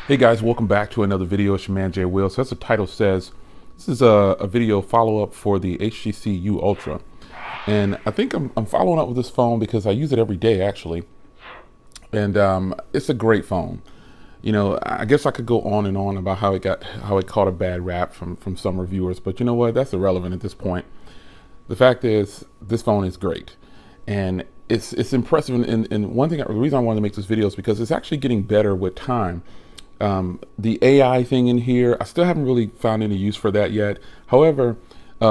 Hey guys, welcome back to another video. It's your man Jay Will. So as the title says, this is a video follow-up for the HTC U Ultra. And I think I'm following up with this phone because I use it every day actually. And it's a great phone. You know, I guess I could go on and on about how it caught a bad rap from some reviewers, but you know what? That's irrelevant at this point. The fact is, this phone is great. And it's impressive. And one thing, the reason I wanted to make this video is because it's actually getting better with time. The AI thing in here, I still haven't really found any use for that yet. However,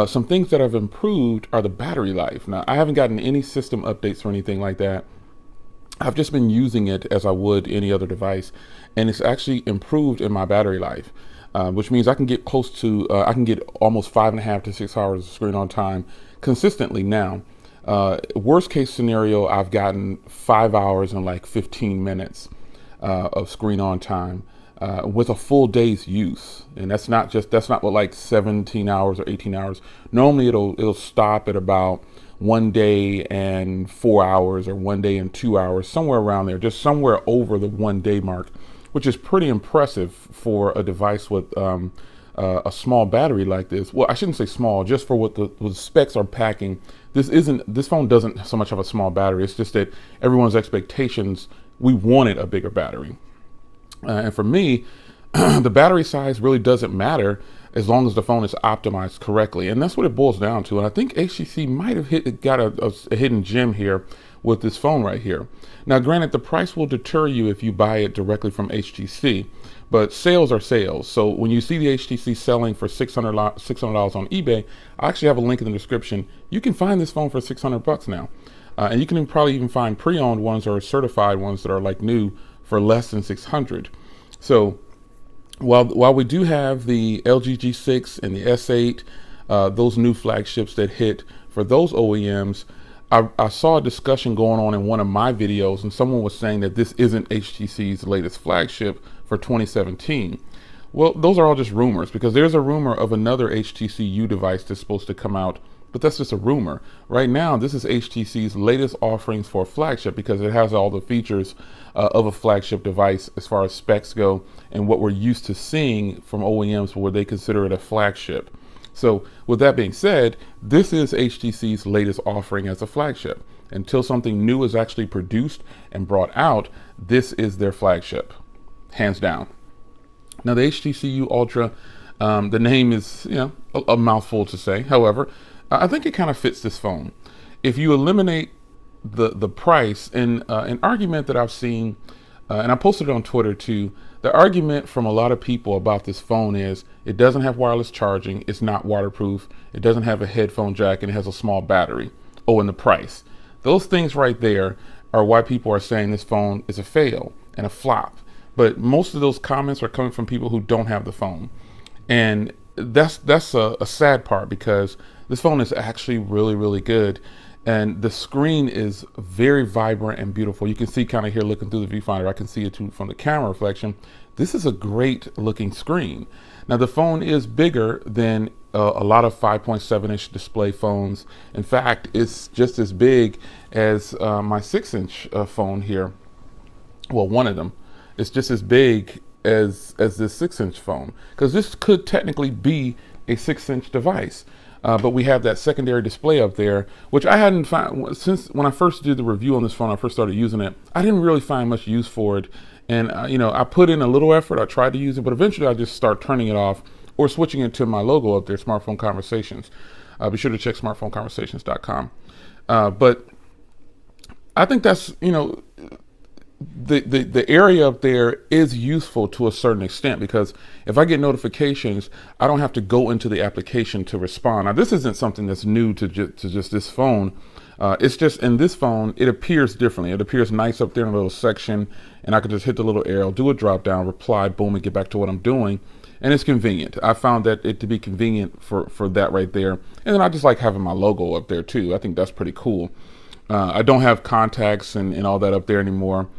some things that have improved are the battery life. Now, I haven't gotten any system updates or anything like that. I've just been using it as I would any other device, and it's actually improved in my battery life, which means I can get close to, I can get almost 5.5 to 6 hours of screen on time consistently now. Worst case scenario, I've gotten 5 hours and like 15 minutes of screen on time. With a full day's use, and that's not what like 17 hours or 18 hours. Normally it'll stop at about 1 day and 4 hours or 1 day and 2 hours, somewhere around there, just somewhere over the 1 day mark, which is pretty impressive for a device with a small battery like this. Well, I shouldn't say small, just for what the specs are packing. This phone doesn't so much have a small battery. It's just that everyone's expectations, we wanted a bigger battery. And for me, the battery size really doesn't matter as long as the phone is optimized correctly. And that's what it boils down to. And I think HTC might have got a hidden gem here with this phone right here. Now, granted, the price will deter you if you buy it directly from HTC, but sales are sales. So when you see the HTC selling for $600 on eBay, I actually have a link in the description. You can find this phone for $600 now. And you can probably even find pre-owned ones or certified ones that are like new for less than 600. So while we do have the LG G6 and the S8, those new flagships that hit for those OEMs, I saw a discussion going on in one of my videos, and someone was saying that this isn't HTC's latest flagship for 2017. Well, those are all just rumors, because there's a rumor of another HTC U device that's supposed to come out, but that's just a rumor. Right now, this is HTC's latest offerings for a flagship because it has all the features of a flagship device as far as specs go and what we're used to seeing from OEMs where they consider it a flagship. So with that being said, this is HTC's latest offering as a flagship. Until something new is actually produced and brought out, this is their flagship, hands down. Now the HTC U Ultra, the name is, you know, a mouthful to say. However, I think it kind of fits this phone. If you eliminate the price, and an argument that I've seen, and I posted it on Twitter too, the argument from a lot of people about this phone is it doesn't have wireless charging, it's not waterproof, it doesn't have a headphone jack, and it has a small battery. Oh, and the price. Those things right there are why people are saying this phone is a fail and a flop. But most of those comments are coming from people who don't have the phone. And that's a sad part, because this phone is actually really, really good. And the screen is very vibrant and beautiful. You can see kind of here looking through the viewfinder, I can see it too from the camera reflection. This is a great looking screen. Now the phone is bigger than a lot of 5.7-inch display phones. In fact, it's just as big as my 6-inch phone here. Well, one of them. It's just as big as this 6-inch phone, because this could technically be a 6-inch device. But we have that secondary display up there, which I hadn't found since when I first did the review on this phone. I first started using it. I didn't really find much use for it. And, you know, I put in a little effort. I tried to use it, but eventually I just start turning it off or switching it to my logo up there, Smartphone Conversations. Be sure to check smartphoneconversations.com. But I think that's, you know, the area up there is useful to a certain extent, because if I get notifications, I don't have to go into the application to respond. Now, this isn't something that's new to just this phone. It's just in this phone, it appears differently. It appears nice up there in a little section, and I can just hit the little arrow, do a drop down, reply, boom, and get back to what I'm doing. And it's convenient. I found that it to be convenient for that right there. And then I just like having my logo up there too. I think that's pretty cool. I don't have contacts and all that up there anymore.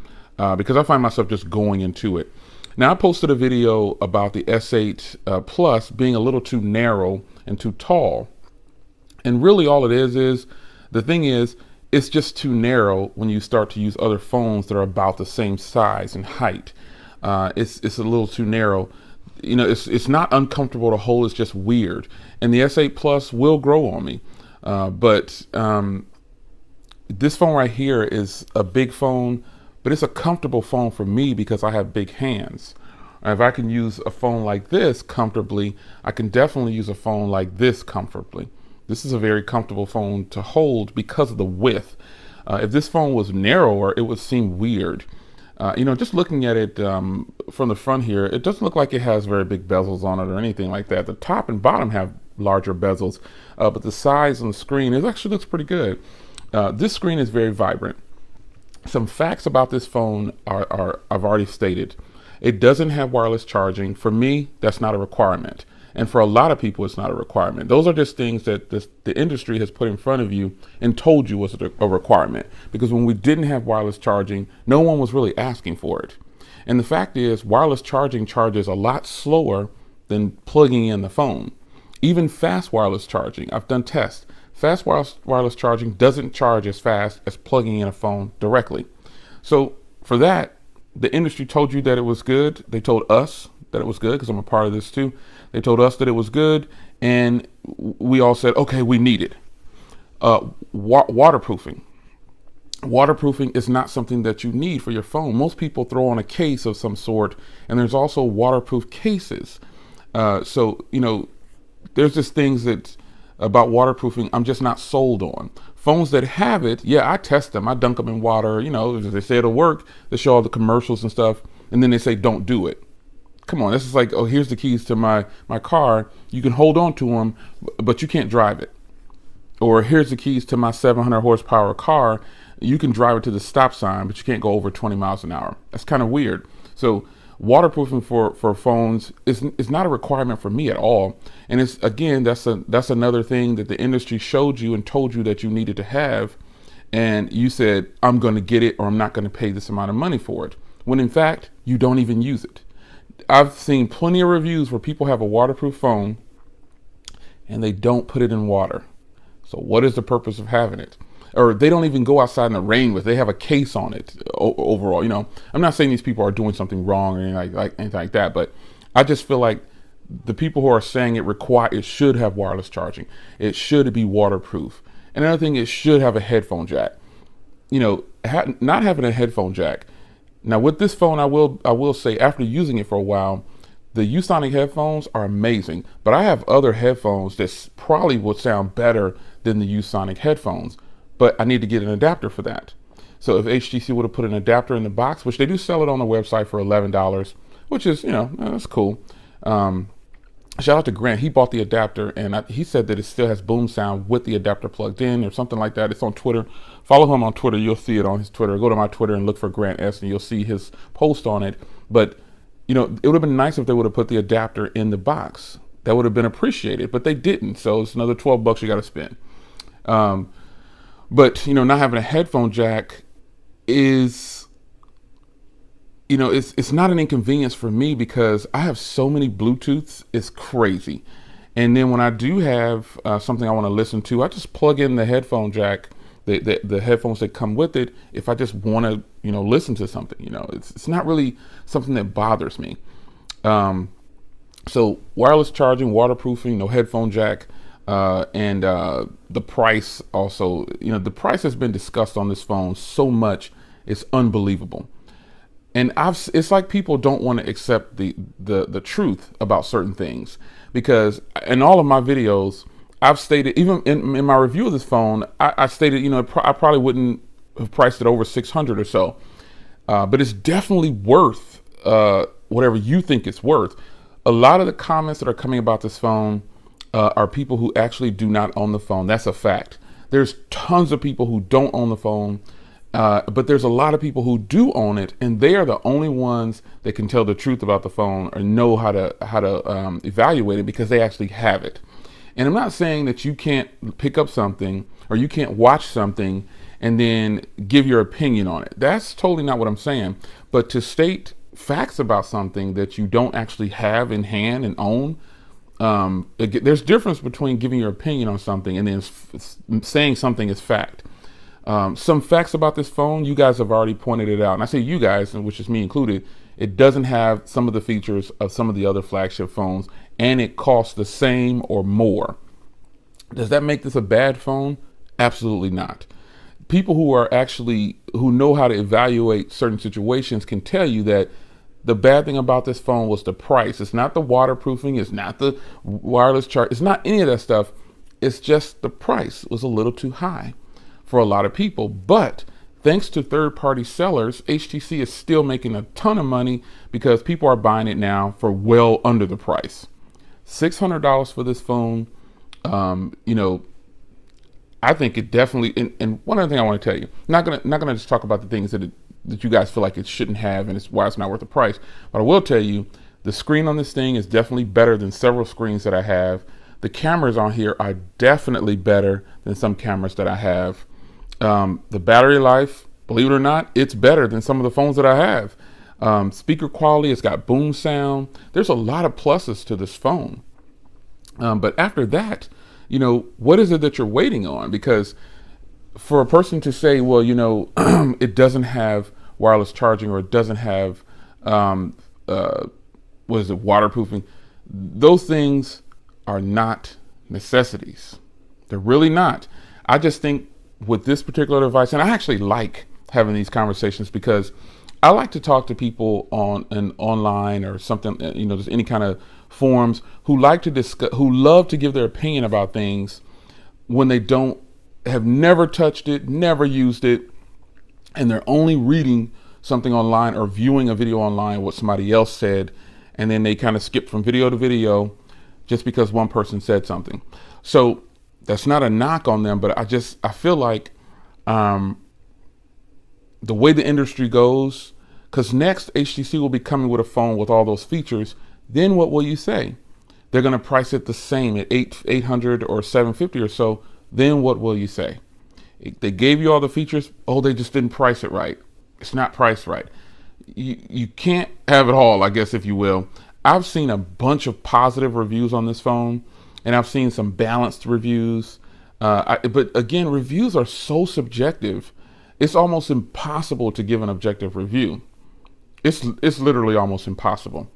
Because I find myself just going into it. Now, I posted a video about the S8 Plus being a little too narrow and too tall. And really all it is the thing is, it's just too narrow when you start to use other phones that are about the same size and height. It's a little too narrow. It's not uncomfortable to hold. It's just weird. And the S8 Plus will grow on me, but this phone right here is a big phone, but it's a comfortable phone for me because I have big hands. If I can use a phone like this comfortably, I can definitely use a phone like this comfortably. This is a very comfortable phone to hold because of the width. If this phone was narrower, it would seem weird. Just looking at it from the front here, it doesn't look like it has very big bezels on it or anything like that. The top and bottom have larger bezels, but the size on the screen, it actually looks pretty good. This screen is very vibrant. Some facts about this phone are I've already stated. It doesn't have wireless charging. For me, that's not a requirement. And for a lot of people, it's not a requirement. Those are just things that the industry has put in front of you and told you was a requirement. Because when we didn't have wireless charging, no one was really asking for it. And the fact is, wireless charging charges a lot slower than plugging in the phone. Even fast wireless charging, I've done tests. Fast wireless charging doesn't charge as fast as plugging in a phone directly. So for that, the industry told you that it was good. They told us that it was good because I'm a part of this too. They told us that it was good, and we all said, okay, we need it. Waterproofing. Waterproofing is not something that you need for your phone. Most people throw on a case of some sort, and there's also waterproof cases. There's just things that about waterproofing I'm just not sold on. Phones that have it, yeah, I test them. I dunk them in water. They say it'll work. They show all the commercials and stuff, and then they say don't do it. Come on, this is like, oh, here's the keys to my car. You can hold on to them, but you can't drive it. Or here's the keys to my 700 horsepower car. You can drive it to the stop sign, but you can't go over 20 miles an hour. That's kind of weird. So waterproofing for phones is not a requirement for me at all. And it's, again, that's another thing that the industry showed you and told you that you needed to have. And you said, I'm going to get it, or I'm not going to pay this amount of money for it. When in fact, you don't even use it. I've seen plenty of reviews where people have a waterproof phone and they don't put it in water. So what is the purpose of having it? Or they don't even go outside in the rain with it. They have a case on it overall. I'm not saying these people are doing something wrong or anything like that, but I just feel like the people who are saying it should have wireless charging. It should be waterproof. And another thing, it should have a headphone jack. Not having a headphone jack. Now with this phone, I will say, after using it for a while, the Usonic headphones are amazing, but I have other headphones that probably would sound better than the Usonic headphones, but I need to get an adapter for that. So if HTC would have put an adapter in the box, which they do sell it on the website for $11, which is, that's cool. Shout out to Grant. He bought the adapter, and he said that it still has boom sound with the adapter plugged in or something like that. It's on Twitter. Follow him on Twitter. You'll see it on his Twitter. Go to my Twitter and look for Grant S, and you'll see his post on it. But, it would have been nice if they would have put the adapter in the box. That would have been appreciated, but they didn't. So it's another $12 you got to spend. But, not having a headphone jack is, it's not an inconvenience for me because I have so many Bluetooths. It's crazy. And then when I do have something I want to listen to, I just plug in the headphone jack, the headphones that come with it. If I just want to, listen to something, it's not really something that bothers me. So wireless charging, waterproofing, no headphone jack, and the price also, the price has been discussed on this phone so much, it's unbelievable. And it's like people don't want to accept the truth about certain things, because in all of my videos, I've stated, even in my review of this phone, I stated, I probably wouldn't have priced it over 600 or so, but it's definitely worth whatever you think it's worth. A lot of the comments that are coming about this phone are people who actually do not own the phone. That's a fact. There's tons of people who don't own the phone. But there's a lot of people who do own it, and they are the only ones that can tell the truth about the phone or know how to evaluate it because they actually have it. And I'm not saying that you can't pick up something or you can't watch something and then give your opinion on it. That's totally not what I'm saying. But to state facts about something that you don't actually have in hand and own, there's difference between giving your opinion on something and then saying something is fact. Some facts about this phone, you guys have already pointed it out. And I say you guys, which is me included, It doesn't have some of the features of some of the other flagship phones, and it costs the same or more. Does that make this a bad phone? Absolutely not. People who know how to evaluate certain situations can tell you that the bad thing about this phone was the price. It's not the waterproofing. It's not the wireless charge. It's not any of that stuff. It's just the price was a little too high for a lot of people. But thanks to third-party sellers, HTC is still making a ton of money because people are buying it now for well under the price. $600 for this phone. I think it definitely. And one other thing I want to tell you, not gonna just talk about the things that you guys feel like it shouldn't have, and it's why it's not worth the price. But I will tell you, the screen on this thing is definitely better than several screens that I have. The cameras on here are definitely better than some cameras that I have. The battery life, believe it or not, it's better than some of the phones that I have. Speaker quality, it's got boom sound. There's a lot of pluses to this phone. But after that, what is it that you're waiting on? Because for a person to say, well, it doesn't have wireless charging, or it doesn't have, waterproofing, those things are not necessities. They're really not. I just think with this particular device, and I actually like having these conversations because I like to talk to people online or something, just any kind of forums, who like to discuss, who love to give their opinion about things when they have never touched it, never used it, and they're only reading something online or viewing a video online, what somebody else said, and then they kind of skip from video to video just because one person said something. So that's not a knock on them, but I feel like the way the industry goes, because next HTC will be coming with a phone with all those features, then what will you say? They're going to price it the same at $800 or $750 or so. Then what will you say? They gave you all the features. Oh, they just didn't price it right. It's not priced right. You can't have it all, I guess, if you will. I've seen a bunch of positive reviews on this phone, and I've seen some balanced reviews. But again, reviews are so subjective. It's almost impossible to give an objective review. It's literally almost impossible.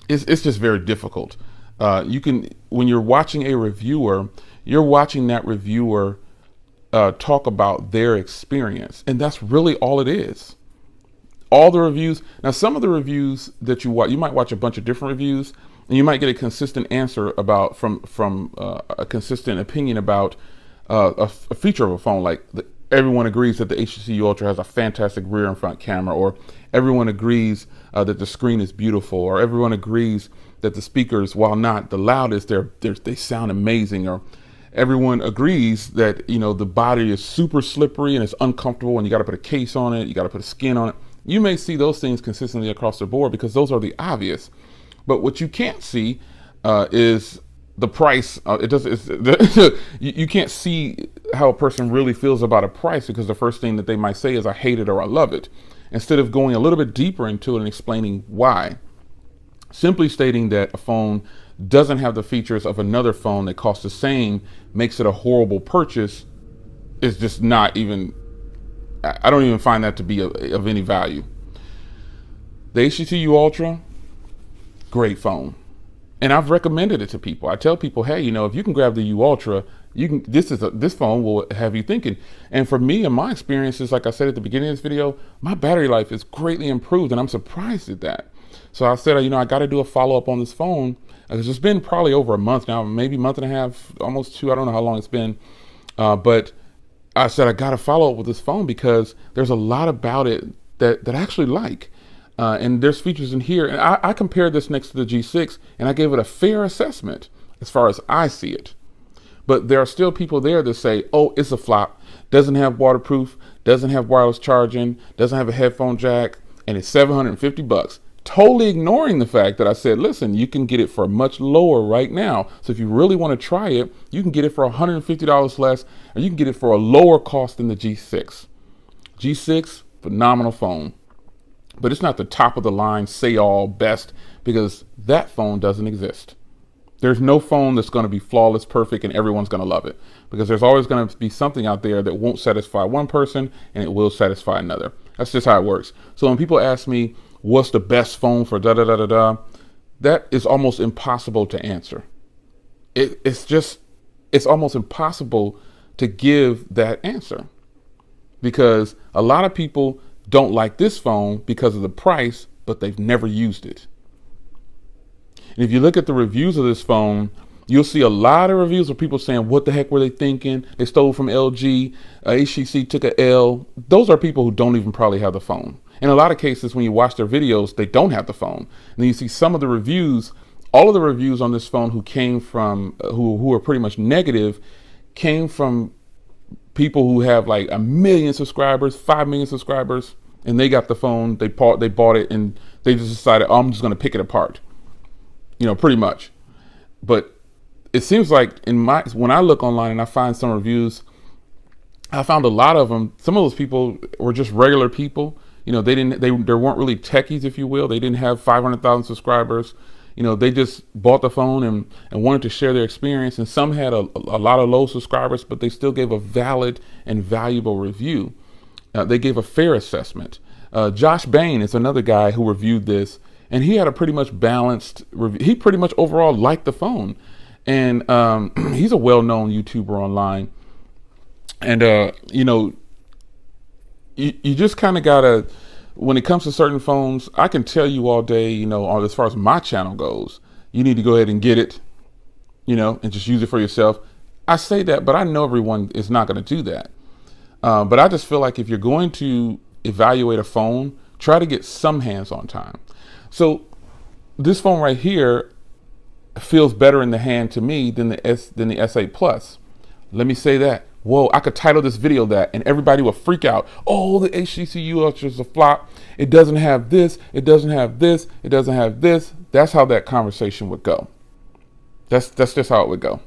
It's just very difficult. When you're watching a reviewer, you're watching that reviewer talk about their experience, and that's really all it is. All the reviews. Now, some of the reviews that you watch, you might watch a bunch of different reviews, and you might get a consistent answer from a consistent opinion about a feature of a phone. Like everyone agrees that the HTC U Ultra has a fantastic rear and front camera, or everyone agrees that the screen is beautiful, or everyone agrees that the speakers, while not the loudest, they sound amazing, or everyone agrees that the body is super slippery and it's uncomfortable, and you got to put a case on it, you got to put a skin on it. You may see those things consistently across the board because those are the obvious. But what you can't see is the price. You can't see how a person really feels about a price, because the first thing that they might say is I hate it or I love it, instead of going a little bit deeper into it and explaining why. Simply stating that a phone doesn't have the features of another phone that costs the same makes it a horrible purchase is just not even, I don't even find that to be of any value. The HTC U Ultra, great phone. And I've recommended it to people. I tell people, hey, if you can grab the U Ultra, this phone will have you thinking. And for me, in my experiences, like I said at the beginning of this video, my battery life is greatly improved, and I'm surprised at that. So I said, I got to do a follow-up on this phone, because it's been probably over a month now, maybe a month and a half, almost two. I don't know how long it's been. But I said, I got to follow up with this phone because there's a lot about it that I actually like. And there's features in here. And I compared this next to the G6, and I gave it a fair assessment as far as I see it. But there are still people there that say, oh, it's a flop, doesn't have waterproof, doesn't have wireless charging, doesn't have a headphone jack, and it's $750. Totally ignoring the fact that I said, listen, you can get it for much lower right now. So if you really want to try it, you can get it for $150 less, or you can get it for a lower cost than the G6. G6, phenomenal phone. But it's not the top of the line, say all best, because that phone doesn't exist. There's no phone that's going to be flawless, perfect, and everyone's going to love it, because there's always going to be something out there that won't satisfy one person and it will satisfy another. That's just how it works. So when people ask me, what's the best phone for da da da da da, that is almost impossible to answer. It's almost impossible to give that answer because a lot of people don't like this phone because of the price, but they've never used it. And if you look at the reviews of this phone, you'll see a lot of reviews of people saying, what the heck were they thinking? They stole from LG, HTC took a L. Those are people who don't even probably have the phone. In a lot of cases, when you watch their videos, they don't have the phone. And then you see some of the reviews, all of the reviews on this phone who came from, who are pretty much negative, came from people who have like 1 million subscribers, 5 million subscribers, and they got the phone, they bought it, and they just decided, oh, I'm just going to pick it apart. Pretty much. But it seems like when I look online and I find some reviews, I found a lot of them. Some of those people were just regular people. There weren't really techies, if you will. They didn't have 500,000 subscribers. They just bought the phone and wanted to share their experience. And some had a lot of low subscribers, but they still gave a valid and valuable review. They gave a fair assessment. Josh Bain is another guy who reviewed this, and he had a pretty much balanced review. He pretty much overall liked the phone. And he's a well-known YouTuber online. And, you just kind of gotta, when it comes to certain phones, I can tell you all day, as far as my channel goes, you need to go ahead and get it, and just use it for yourself. I say that, but I know everyone is not going to do that. But I just feel like if you're going to evaluate a phone, try to get some hands-on time. So this phone right here feels better in the hand to me than the S8 Plus. Let me say that. Whoa, I could title this video that, and everybody will freak out. Oh, the HTC U Ultra is a flop. It doesn't have this. It doesn't have this. It doesn't have this. That's how that conversation would go. That's just how it would go.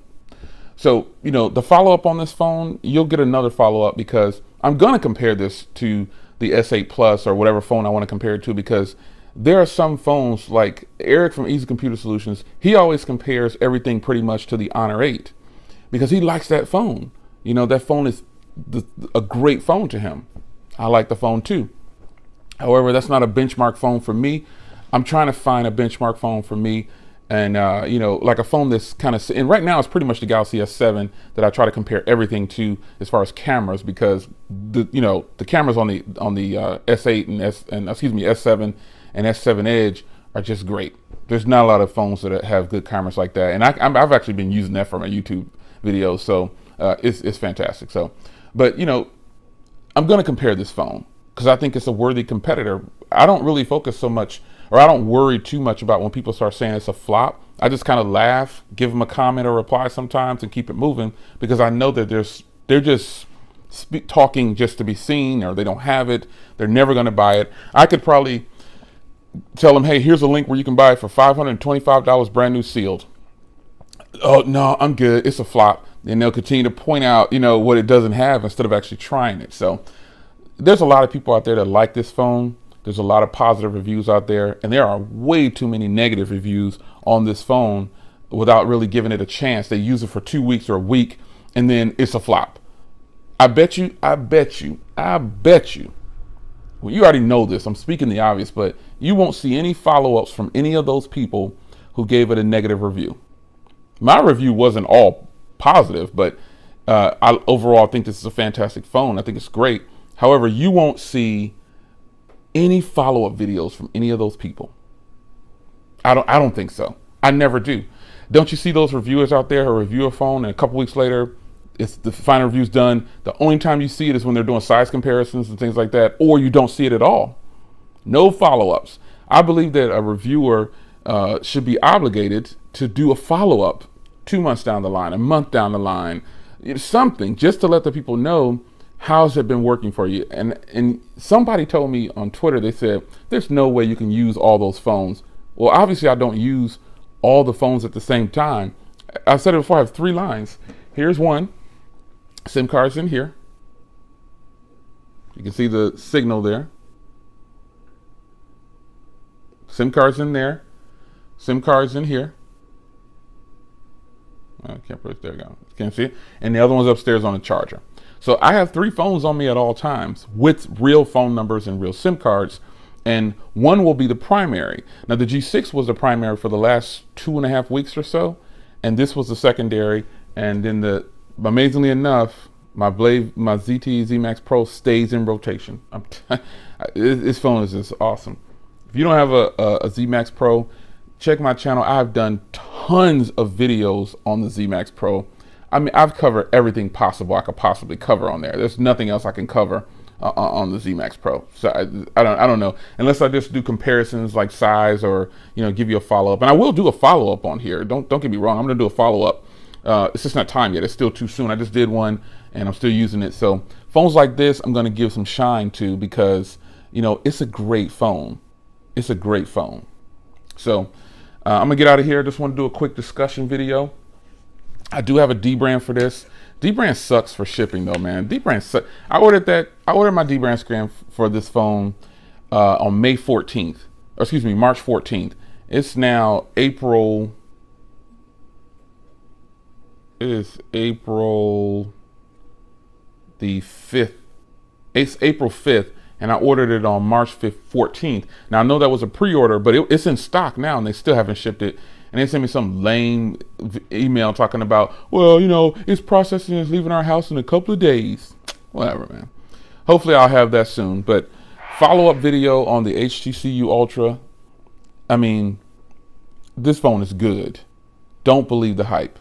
So, the follow-up on this phone, you'll get another follow-up because I'm going to compare this to the S8 Plus or whatever phone I want to compare it to, because there are some phones like Eric from Easy Computer Solutions. He always compares everything pretty much to the Honor 8 because he likes that phone. That phone is a great phone to him. I like the phone too. However, that's not a benchmark phone for me. I'm trying to find a benchmark phone for me. And, like a phone that's kind of, and right now it's pretty much the Galaxy S7 that I try to compare everything to as far as cameras, because the cameras on the S8 and S7 and S7 Edge are just great. There's not a lot of phones that have good cameras like that. And I've actually been using that for my YouTube videos. So, it's fantastic. So, but I'm going to compare this phone because I think it's a worthy competitor. I don't really focus so much, or I don't worry too much about when people start saying it's a flop. I just kind of laugh, give them a comment or reply sometimes and keep it moving, because I know that they're just talking just to be seen, or they don't have it. They're never going to buy it. I could probably tell them, hey, here's a link where you can buy it for $525 brand new sealed. Oh, no, I'm good. It's a flop. And they'll continue to point out, what it doesn't have instead of actually trying it. So there's a lot of people out there that like this phone. There's a lot of positive reviews out there, and there are way too many negative reviews on this phone without really giving it a chance. They use it for 2 weeks or a week, and then it's a flop. I bet you. Well, you already know this. I'm speaking the obvious, but you won't see any follow-ups from any of those people who gave it a negative review. My review wasn't all positive, but I overall think this is a fantastic phone. I think it's great. However, you won't see any follow-up videos from any of those people. I don't think so. I never do. Don't you see those reviewers out there who review a phone and a couple weeks later, it's the final review's done? The only time you see it is when they're doing size comparisons and things like that, or you don't see it at all. No follow-ups. I believe that a reviewer should be obligated to do a follow-up 2 months down the line, a month down the line, something, just to let the people know how's it been working for you. And somebody told me on Twitter, they said, there's no way you can use all those phones. Well, obviously I don't use all the phones at the same time. I said it before, I have 3 lines. Here's one, SIM card's in here. You can see the signal there. SIM card's in there. SIM card's in here. I can't put it there. Go. Can't see it. And the other one's upstairs on the charger. So I have 3 phones on me at all times with real phone numbers and real SIM cards, and one will be the primary. Now the G6 was the primary for the last 2.5 weeks or so, and this was the secondary. And then amazingly enough, my ZTE Z Max Pro stays in rotation. This phone is just awesome. If you don't have a Z Max Pro, check my channel. I've done tons of videos on the Z Max Pro. I mean, I've covered everything possible I could possibly cover on there. There's nothing else I can cover on the Z Max Pro. So I don't know, unless I just do comparisons like size, or give you a follow up. And I will do a follow up on here. Don't get me wrong. I'm gonna do a follow up. It's just not time yet. It's still too soon. I just did one and I'm still using it. So phones like this, I'm gonna give some shine to, because it's a great phone. It's a great phone. So I'm gonna get out of here. Just want to do a quick discussion video. I do have a D-brand for this. D-brand sucks for shipping though, man. D-brand sucks. I ordered my D-brand scan for this phone on May 14th, or excuse me, March 14th. It's now April. It is April the 5th. It's April 5th, and I ordered it on March 14th. Now I know that was a pre-order, but it's in stock now, and they still haven't shipped it. And they sent me some lame email talking about, well, it's processing, it's leaving our house in a couple of days. Whatever, man. Hopefully I'll have that soon. But follow-up video on the HTC U Ultra. I mean, this phone is good. Don't believe the hype.